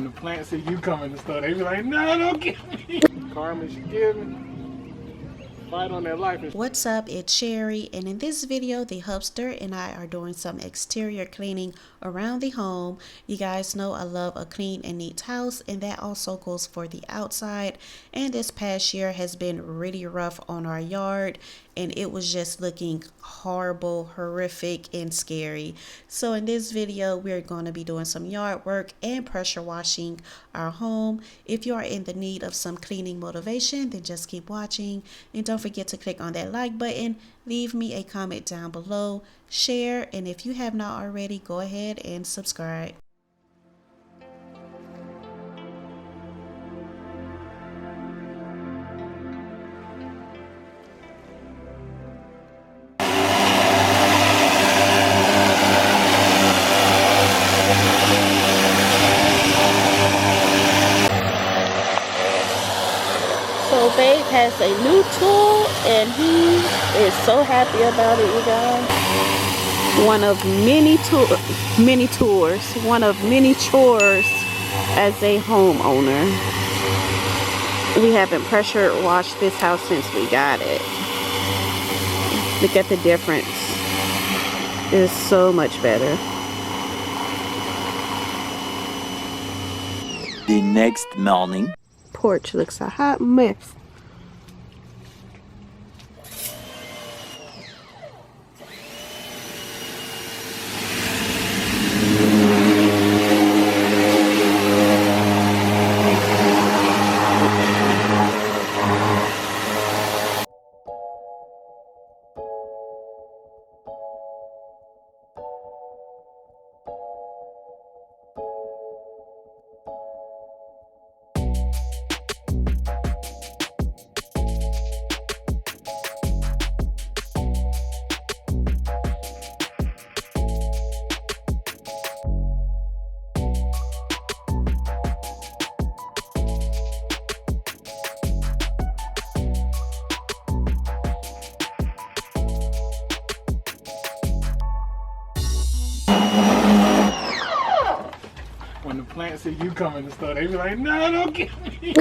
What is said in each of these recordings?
When the plants see you come in the store, they be like, no, don't get me. Karma she giving. Fight on their life. What's up, it's Sherry, and in this video the hubster and I are doing some exterior cleaning around the home. You guys know I love a clean and neat house, and that also goes for the outside. And this past year has been really rough on our yard, and it was just looking horrible, horrific, and scary. So in this video we're going to be doing some yard work and pressure washing our home. If you are in the need of some cleaning motivation, then just keep watching, and don't forget to click on that like button, leave me a comment down below, share, and if you have not already, go ahead and subscribe. So Babe has a new tool and he is so happy about it, you guys. One of many tours, one of many chores as a homeowner. We haven't pressure washed this house since we got it. Look at the difference. It's so much better. The next morning. Porch looks a hot mess. When the plants see you come in the store, they be like, no, don't get me.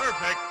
Perfect.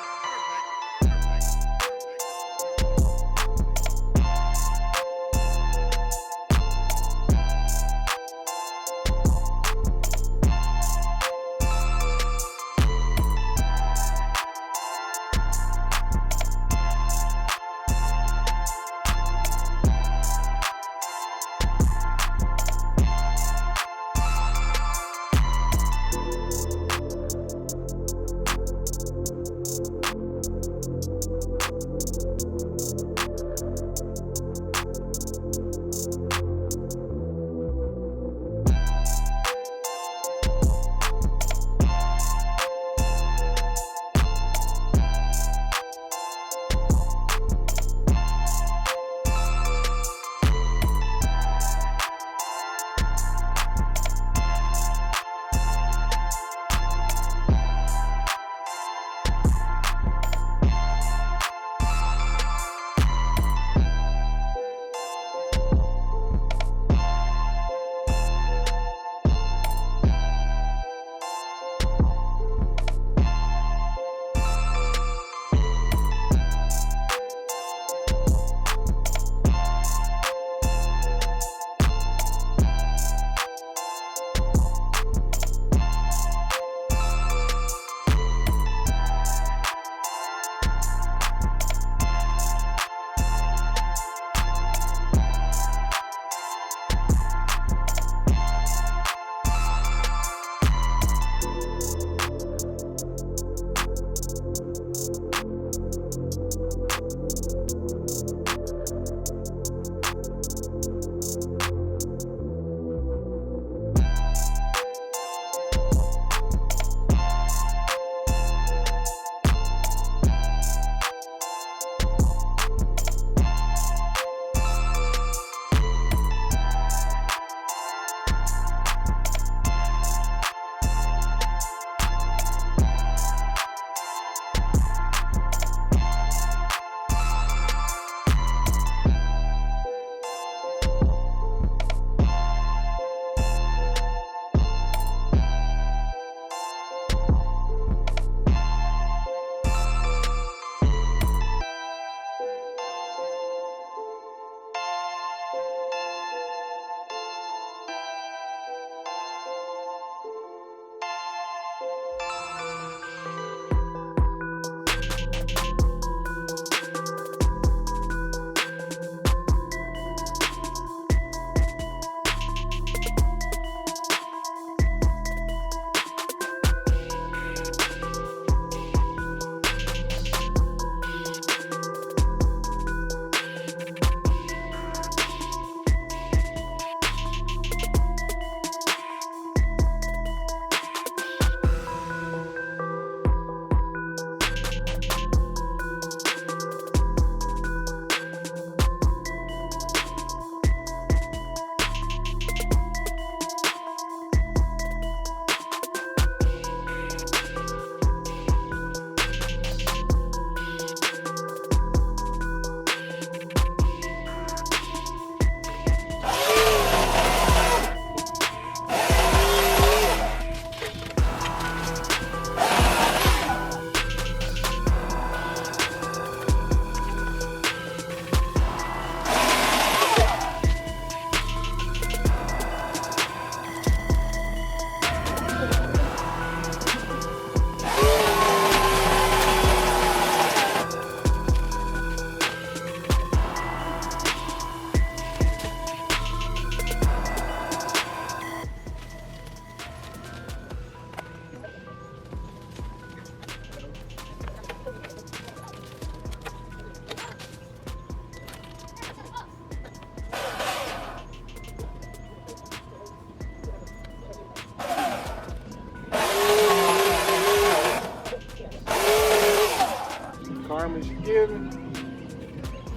giving,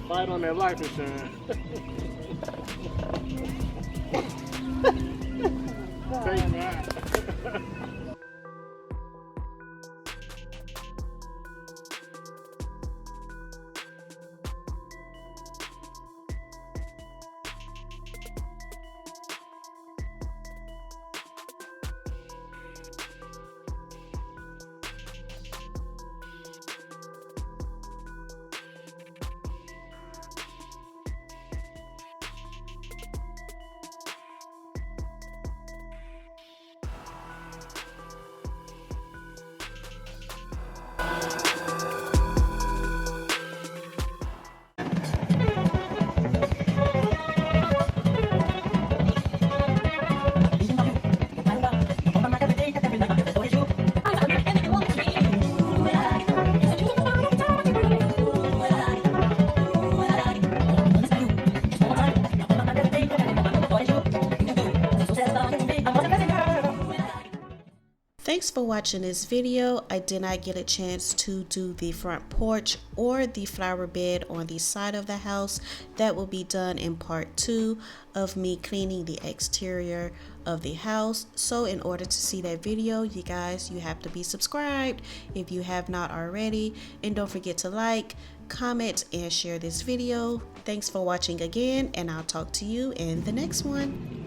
fight on that life insurance. Take mine. Thanks for watching this video. I did not get a chance to do the front porch or the flower bed on the side of the house. That will be done in part 2 of me cleaning the exterior of the house. So in order to see that video, you guys, you have to be subscribed if you have not already. And don't forget to like, comment, and share this video. Thanks for watching again, and I'll talk to you in the next one.